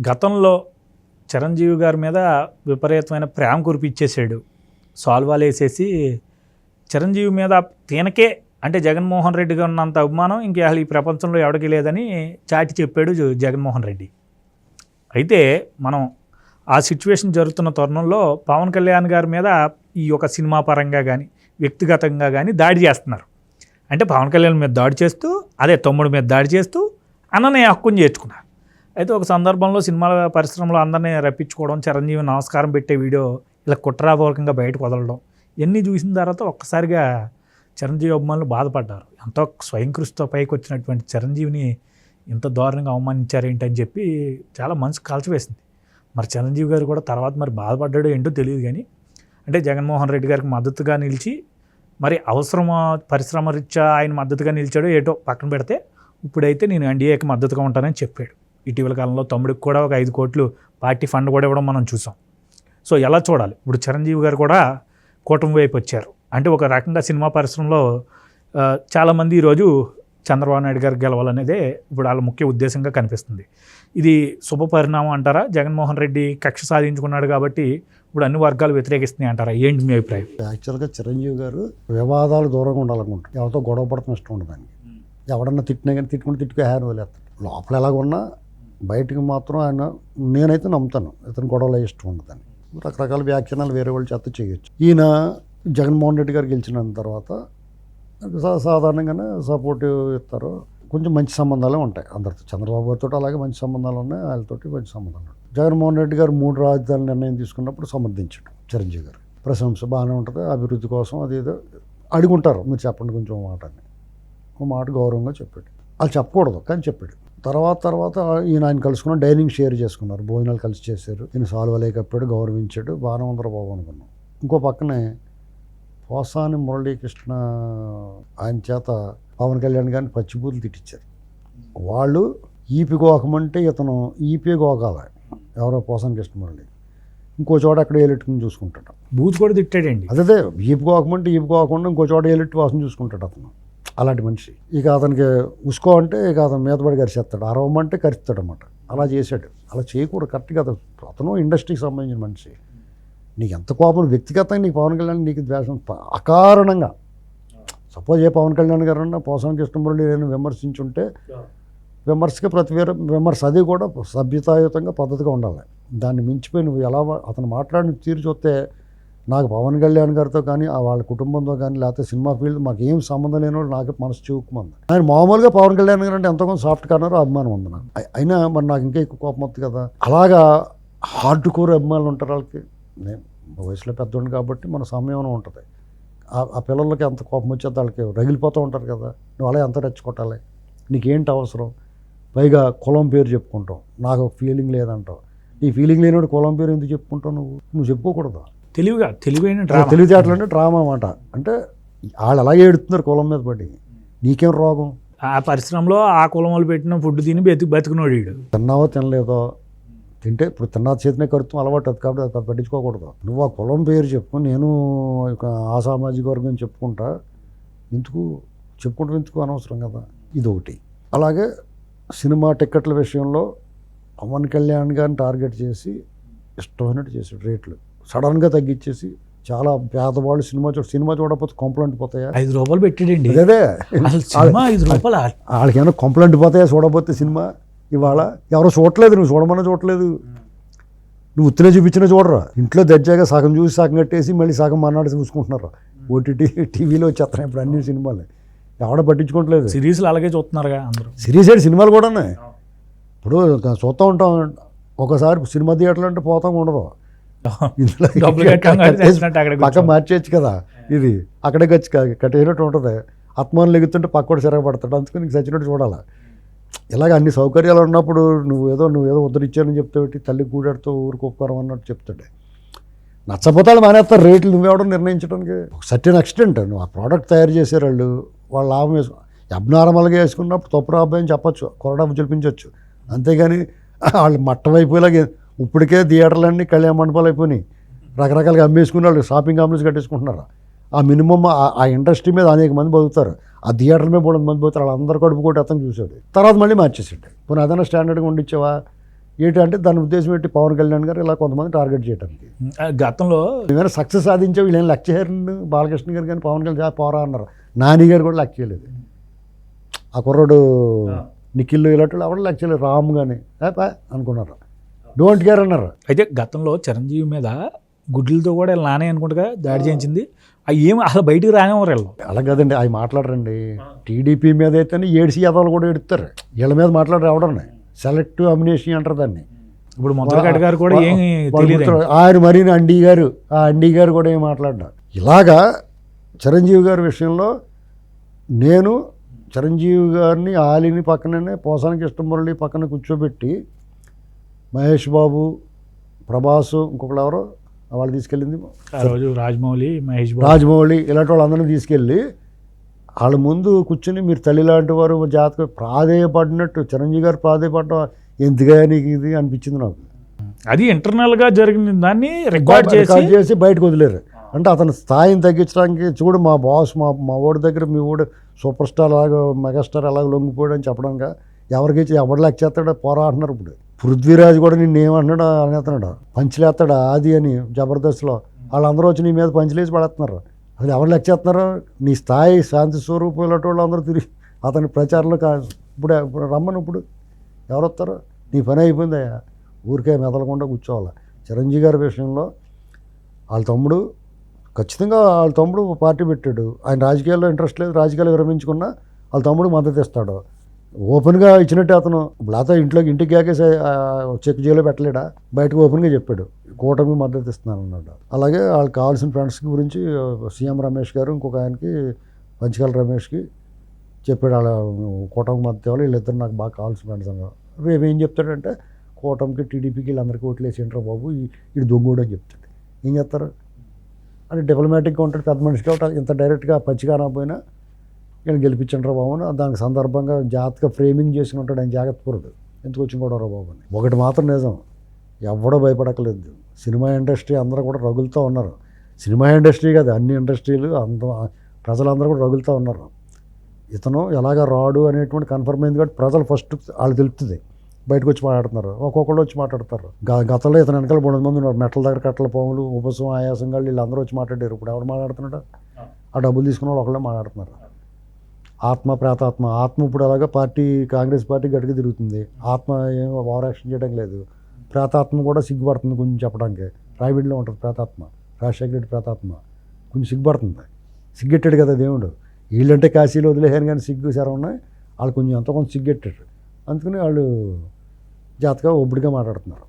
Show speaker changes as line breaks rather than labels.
గతంలో చిరంజీవి గారి మీద విపరీతమైన ప్రేమ కురిపిచ్చేసాడు. సాల్వాలు వేసేసి చిరంజీవి మీద తనకే అంటే జగన్మోహన్ రెడ్డిగా ఉన్నంత అభిమానం ఇంకా అసలు ఈ ప్రపంచంలో ఎవరికి లేదని చాటి చెప్పాడు జగన్మోహన్ రెడ్డి. అయితే మనం ఆ సిచ్యువేషన్ జరుగుతున్న తరుణంలో పవన్ కళ్యాణ్ గారి మీద ఈ యొక్క సినిమా పరంగా కానీ వ్యక్తిగతంగా కానీ దాడి చేస్తున్నారు. అంటే పవన్ కళ్యాణ్ మీద దాడి చేస్తూ అదే తమ్ముడి మీద దాడి చేస్తూ అన్ననే హక్కుని చేర్చుకున్నారు. అయితే ఒక సందర్భంలో సినిమాల పరిశ్రమలో అందరినీ రప్పించుకోవడం, చిరంజీవి నమస్కారం పెట్టే వీడియో ఇలా కుట్రాపూర్వకంగా బయటకు వదలడం ఇవన్నీ చూసిన తర్వాత ఒక్కసారిగా చిరంజీవి అభిమానులు బాధపడ్డారు. ఎంతో స్వయం కృషితో పైకి వచ్చినటువంటి చిరంజీవిని ఇంత దారుణంగా అవమానించారేంటని చెప్పి చాలా మనసు కాల్చివేసింది. మరి చిరంజీవి గారు కూడా తర్వాత మరి బాధపడ్డాడో ఏంటో తెలియదు. కానీ అంటే జగన్మోహన్ రెడ్డి గారికి మద్దతుగా నిలిచి మరి అవసరం పరిశ్రమ రీత్యా ఆయన మద్దతుగా నిలిచాడో ఏటో పక్కన పెడితే ఇప్పుడైతే నేను ఎన్డీఏకి మద్దతుగా ఉంటానని చెప్పాడు. ఇటీవల కాలంలో తమ్ముడికి కూడా ఒక 5 కోట్లు పార్టీ ఫండ్ కూడా ఇవ్వడం మనం చూసాం. సో ఎలా చూడాలి? ఇప్పుడు చిరంజీవి గారు కూడా కూటమి వైపు వచ్చారు. అంటే ఒక రకంగా సినిమా పరిశ్రమలో చాలామంది ఈరోజు చంద్రబాబు నాయుడు గారు గెలవాలనేదే ఇప్పుడు వాళ్ళ ముఖ్య ఉద్దేశంగా కనిపిస్తుంది. ఇది శుభ పరిణామం అంటారా? జగన్మోహన్ రెడ్డి కక్ష సాధించుకున్నాడు కాబట్టి ఇప్పుడు అన్ని వర్గాలు వ్యతిరేకిస్తున్నాయి అంటారా? ఏంటి మీ అభిప్రాయం?
యాక్చువల్గా చిరంజీవి గారు వివాదాలు దూరంగా ఉండాలనుకుంటారు. ఎవరితో గొడవ పడటం ఇష్టం ఉండదు దానికి. ఎవడన్నా తిట్టినా కానీ తిట్టుకుని హ్యాన్ వదిలేస్తాడు. లోపల ఎలాగున్నా బయటకు మాత్రం ఆయన నేనైతే నమ్ముతాను ఇతను గొడవలు ఇష్టం ఉండదని. రకరకాల వ్యాఖ్యానాలు వేరే వాళ్ళు చేత చేయొచ్చు. ఈయన జగన్మోహన్ రెడ్డి గారు గెలిచిన తర్వాత సాధారణంగానే సపోర్టివ్ ఇస్తారు. కొంచెం మంచి సంబంధాలే ఉంటాయి అందరితో. చంద్రబాబు గారితో అలాగే మంచి సంబంధాలు ఉన్నాయి, వాళ్ళతోటి మంచి సంబంధాలు ఉన్నాయి. జగన్మోహన్ రెడ్డి గారు 3 రాజధానుల నిర్ణయం తీసుకున్నప్పుడు సమర్థించాడు చిరంజీవి గారు. ప్రశంస బాగానే ఉంటుంది, అభివృద్ధి కోసం అది ఏదో అడుగుంటారు, మీరు చెప్పండి కొంచెం మాట అని. ఒక మాట గౌరవంగా చెప్పాడు. వాళ్ళు చెప్పకూడదు కానీ చెప్పాడు. తర్వాత ఆయన కలుసుకున్న డైనింగ్ షేర్ చేసుకున్నారు, భోజనాలు కలిసి చేశారు. ఈయన సాల్వలే కప్పాడు, గౌరవించాడు, బాగానే ఉందర బాబు అనుకున్నాం. ఇంకో పక్కనే పోసాని మురళీకృష్ణ ఆయన చేత పవన్ కళ్యాణ్ గారిని పచ్చిబూతులు తిట్టించారు. వాళ్ళు ఈపి గోకమంటే ఇతను ఈపీ గోకాల ఎవరో పోసాని కృష్ణ మురళి ఇంకో చోట అక్కడ ఏలెట్టుకుని చూసుకుంటాడు.
బూత్ కూడా తిట్టాడండి.
అదే ఈపి గోకమంటే ఈపి గోకుండా ఇంకో చోట ఏలెట్టు వాసన చూసుకుంటాడు అతను. అలాంటి మనిషి. ఇక అతనికి ఉసుకో అంటే ఇక అతను మీదపడి కరిచేస్తాడు, అరవమంటే కరుస్తాడు అన్నమాట. అలా చేశాడు. అలా చేయకూడదు, కరెక్ట్ కదా. అతను ఇండస్ట్రీకి సంబంధించిన మనిషి. నీకు ఎంత కోపం వ్యక్తిగతంగా నీకు పవన్ కళ్యాణ్ నీకు ద్వేషం అకారణంగా. సపోజ్ ఏ పవన్ కళ్యాణ్ గారు అన్నా పోసాని కృష్ణమురళి నేను విమర్శించుంటే విమర్శకి విమర్శ అది కూడా సభ్యతాయుతంగా పద్ధతిగా ఉండాలి. దాన్ని మించిపోయి నువ్వు ఎలా అతను మాట్లాడిన తీరు చూస్తే నాకు పవన్ కళ్యాణ్ గారితో కానీ వాళ్ళ కుటుంబంతో కానీ లేకపోతే సినిమా ఫీల్డ్ మాకు ఏం సంబంధం లేని వాళ్ళు నాకు మనసు చూపుకుంది. ఆయన మామూలుగా పవన్ కళ్యాణ్ గారు అంటే ఎంతోకొంత సాఫ్ట్ కార్నర్ అభిమానం ఉంది నాకు. అయినా మరి నాకు ఇంకా ఎక్కువ కోపం వస్తుంది కదా. అలాగా హార్డ్ కోర్ అభిమానులు ఉంటారు వాళ్ళకి. నేను వయసులో పెద్దోండి కాబట్టి మన సమయం ఉంటుంది. ఆ పిల్లలకి ఎంత కోపం వచ్చేది వాళ్ళకి రగిలిపోతూ ఉంటారు కదా. నువ్వు అలా ఎంత రెచ్చగొట్టాలి? నీకేంటి అవసరం? పైగా కులం పేరు చెప్పుకుంటావు, నాకు ఫీలింగ్ లేదంటావు. ఈ ఫీలింగ్ లేనివాడు కులం పేరు ఎందుకు చెప్పుకుంటావు? నువ్వు చెప్పుకోకూడదు. తెలివితేటలు అంటే డ్రామా అన్నమాట. అంటే వాళ్ళు అలాగే ఏడుతున్నారు కులం మీద పడి. నీకేం రోగం?
ఆ పరిశ్రమలో ఆ కులం వాళ్ళు పెట్టిన ఫుడ్ తిని బతికినోడు వీడు.
తిన్నావో తినలేదో, తింటే ఇప్పుడు తిన్నా చేతినే కరుతాం అలవాటు అది కాబట్టి అది పట్టించుకోకూడదు. నువ్వు ఆ కులం పేరు చెప్పు, నేను ఆ సామాజిక వర్గం చెప్పుకుంటా, చెప్పుకుంటూ అనవసరం కదా. ఇదొకటి. అలాగే సినిమా టిక్కెట్ల విషయంలో పవన్ కళ్యాణ్ గారిని టార్గెట్ చేసి ఇష్టమైనట్టు చేసాడు. రేట్లు సడన్గా తగ్గించేసి చాలా పేదవాళ్ళు సినిమా చూడకపోతే కంప్లైంట్ పోతాయా?
5 రూపాయలు పెట్టాడండి.
అదే
వాళ్ళకి
ఏమైనా కంప్లైంట్ పోతాయా చూడకపోతే సినిమా? ఇవాళ ఎవరో చూడలేదు, నువ్వు చూడమన్నా చూడలేదు. నువ్వు ఉత్తినే చూపించినా చూడరా. ఇంట్లో దర్జాగా సగం చూసి సగం కట్టేసి మళ్ళీ సగం మన్నాడు చూసుకుంటున్నారు. ఓటీటీ టీవీలో వచ్చేస్తున్నాయి ఇప్పుడు అన్ని సినిమాలు. ఎవడ పట్టించుకోవట్లేదు.
సిరీస్లు అలాగే చూస్తున్నారుగా అందరూ.
సిరీస్ ఏంటి, సినిమాలు కూడా ఇప్పుడు చూస్తూ ఉంటాం. ఒకసారి సినిమా థియేటర్లు అంటే పోతాం ఉండదు. పక్క మార్చేయచ్చు కదా. ఇది అక్కడే కట్టేసినట్టు ఉంటుంది. ఆత్మానులు ఎగుతుంటే పక్కడు సిరగపడతాడు, అందుకని నీకు చచ్చినట్టు చూడాలి. ఇలాగ అన్ని సౌకర్యాలు ఉన్నప్పుడు నువ్వేదో ఉద్ధరించానని చెప్తావు, తల్లి కూడాడుతో ఊరికి ఉపకారం అన్నట్టు చెప్తాడు. నచ్చపోతాడు మానేస్తారు. రేట్లు నువ్వెవడం నిర్ణయించడానికి. సర్టెన్ ఎక్స్టెంట్ నువ్వు ఆ ప్రోడక్ట్ తయారు చేసే వాళ్ళు లాభం అబ్నార్మల్గా వేసుకున్నప్పుడు తప్పు రాబాయి అని చెప్పచ్చు, కొరడా చూపించవచ్చు. అంతేగాని వాళ్ళు మట్టం అయిపోయేలాగా ఇప్పటికే థియేటర్లన్నీ కళ్యాణ మండపాలు అయిపోయినాయి. రకరకాలుగా అమ్మేసుకుని వాళ్ళు షాపింగ్ కాంప్లెక్స్ కట్టేసుకుంటున్నారు. ఆ మినిమమ్ ఆ ఇండస్ట్రీ మీద అనేక మంది బతుకుతారు. ఆ థియేటర్ మీద 3 మంది బతుకుతారు. వాళ్ళందరూ కడుపు కొట్టి అతను చూసాడు. తర్వాత మళ్ళీ మార్చేసాడు. పోనీ అదైనా స్టాండర్డ్గా ఉండిచ్చావా? ఏంటంటే దాని ఉద్దేశం ఏంటి, పవన్ కళ్యాణ్ గారు ఇలా కొంతమంది టార్గెట్ చేయడానికి.
గతంలో
ఏమైనా సక్సెస్ సాధించావు వీళ్ళు ఏం లెక్క చేయరండి, బాలకృష్ణ గారు కానీ పవన్ కళ్యాణ్ పోరా అన్నారు. నాని గారు కూడా లెక్క చేయలేదు, ఆ కుర్రోడు నిఖిల్ ఇలాంటి ఎవరు లెక్క చేయలేదు. రామ్ కానీ అనుకున్నారు, డోంట్ కేర్ అన్నారు.
అయితే గతంలో చిరంజీవి మీద గుడ్లతో కూడా వీళ్ళు నానే అనుకుంటా దాడి చేయించింది, అవి ఏమి అసలు బయటికి రానివ్వరు వీళ్ళు.
అలా కదండి, అవి మాట్లాడరండి. టీడీపీ మీద అయితేనే ఏడిసి యాదవులు కూడా ఎడుతారు, వీళ్ళ మీద మాట్లాడరు ఎవడన్నా. సెలెక్టివ్ అమ్యునేషన్ అంటారు దాన్ని.
ఇప్పుడు ముద్రగడ్డ గారు కూడా ఏమి తెలియదు,
ఆయన మరీ అండీ గారు, ఆ అండీ గారు కూడా ఏం మాట్లాడ్డా. ఇలాగా చిరంజీవి గారి విషయంలో నేను చిరంజీవి గారిని ఆలిని పక్కననే పోసానికి ఇష్టమురళి పక్కన కూర్చోబెట్టి మహేష్ బాబు, ప్రభాసు, ఇంకొకరు ఎవరో వాళ్ళు తీసుకెళ్ళింది
ఆ రోజు రాజమౌళి, మహేష్ బాబు,
రాజమౌళి ఇలాంటి వాళ్ళందరినీ తీసుకెళ్ళి వాళ్ళ ముందు కూర్చొని మీరు తల్లి లాంటి వారు జాతక ప్రాధేయపడినట్టు చిరంజీవి గారు ప్రాధేయపడడం ఎందుగా నీకు ఇది అనిపించింది నాకు.
అది ఇంటర్నల్గా జరిగిన దాన్ని రికార్డ్
చేసి బయటకు వదిలేరు. అంటే అతని స్థాయిని తగ్గించడానికి చూడు మా బాస్ మా ఓడి దగ్గర మీ ఓడి సూపర్ స్టార్ అలాగా మెగాస్టార్ అలాగ లొంగిపోయాడు అని చెప్పడంగా ఎవరికి ఎవడు లెక్క చేస్తాడో పోరా అంటున్నారు. ఇప్పుడు పృథ్వీరాజ్ కూడా నిన్ను ఏమంటున్నాడు అనేస్తున్నాడు, పంచులేస్తాడు ఆది అని జబర్దస్త్లో. వాళ్ళందరూ వచ్చి నీ మీద పంచులేసి పడేస్తున్నారు. అసలు ఎవరు లెక్క చేస్తున్నారు? నీ స్థాయి శాంతి స్వరూపం ఇలాంటి వాళ్ళు అందరూ తిరిగి అతని ప్రచారంలో ఇప్పుడు రమ్మను. ఇప్పుడు ఎవరు వస్తారు? నీ పని అయిపోయిందయ్యా, ఊరికే మెదలకుండా కూర్చోవాలి. చిరంజీవి గారి విషయంలో వాళ్ళ తమ్ముడు ఖచ్చితంగా వాళ్ళ తమ్ముడు పార్టీ పెట్టాడు, ఆయన రాజకీయాల్లో ఇంట్రెస్ట్ లేదు, రాజకీయాలు విరమించుకున్నా వాళ్ళ తమ్ముడు మద్దతు ఇస్తాడు. ఓపెన్గా ఇచ్చినట్టే అతను లేకపోతే ఇంటికి కాకేసి చెక్ జైల్లో పెట్టలేడా, బయటకు ఓపెన్గా చెప్పాడు కూటమి మద్దతు ఇస్తున్నాను అన్నాడు. అలాగే వాళ్ళకి కావాల్సిన ఫ్రెండ్స్ గురించి సీఎం రమేష్ గారు ఇంకొక ఆయనకి పంచకాల రమేష్కి చెప్పాడు, వాళ్ళ కూటమికి మద్దతు ఇవ్వాలి, వీళ్ళిద్దరు నాకు బాగా కావాల్సిన ఫ్రెండ్స్ అన్నారు. రేపు ఏం చెప్తాడంటే కూటమికి టీడీపీకి వీళ్ళందరికీ ఓట్లు వేసేంటారు బాబు, ఇది దొంగోడు అని చెప్తాడు. ఏం చేస్తారు అంటే డిప్లొమాటిక్గా ఉంటాడు, పెద్ద మనిషి కాబట్టి ఇంత డైరెక్ట్గా పచ్చిగా రాకపోయినా వీళ్ళు గెలిపించండి రా బాబు అని దానికి సందర్భంగా జాగ్రత్తగా ఫ్రేమింగ్ చేసి ఉంటాడు. ఆయన జాగ్రత్త పరుడు, ఎందుకు వచ్చి కూడా రా బాబు అని. ఒకటి మాత్రం నిజం, ఎవడో భయపడక్కలేదు. సినిమా ఇండస్ట్రీ అందరూ కూడా రగులుతూ ఉన్నారు. సినిమా ఇండస్ట్రీ కాదు, అన్ని ఇండస్ట్రీలు ప్రజలందరూ కూడా రగులుతూ ఉన్నారు. ఇతను ఎలాగ రాడు అనేటువంటి కన్ఫర్మ్ అయింది కాబట్టి ప్రజలు ఫస్ట్ వాళ్ళు తెలుపుతుంది, బయటకు వచ్చి మాట్లాడుతున్నారు, ఒక్కొక్కళ్ళు వచ్చి మాట్లాడతారు. గతంలో ఇతను వెనకాల 300 మంది ఉన్నారు, మెట్ల దగ్గర కట్టల పాములు, ఉపసం, ఆయాసంగా వీళ్ళందరూ వచ్చి మాట్లాడారు. ఇప్పుడు ఎవరు మాట్లాడుతున్నాడు? ఆ డబ్బులు తీసుకున్న వాళ్ళు ఒకళ్ళే మాట్లాడుతున్నారు. ఆత్మ ప్రేతాత్మ, ఆత్మ ఇప్పుడు అలాగా కాంగ్రెస్ పార్టీ గట్టిగా తిరుగుతుంది, ఆత్మ ఏం ఓవర్ యాక్షన్ చేయడం లేదు. ప్రేతాత్మ కూడా సిగ్గుపడుతుంది కొంచెం చెప్పడానికి. రాయబిడ్లో ఉంటుంది ప్రేతాత్మ, రాజశేఖర రెడ్డి ప్రేతాత్మ కొంచెం సిగ్గుపడుతుంది. సిగ్గెట్టాడు కదా దేవుడు, వీళ్ళంటే కాశీలో వదిలేసాను కానీ సిగ్గు శరవన్నా వాళ్ళు కొంచెం ఎంతో కొంత సిగ్గెట్టారు. అందుకని వాళ్ళు జాతగా ఒబ్బడిగా మాట్లాడుతున్నారు.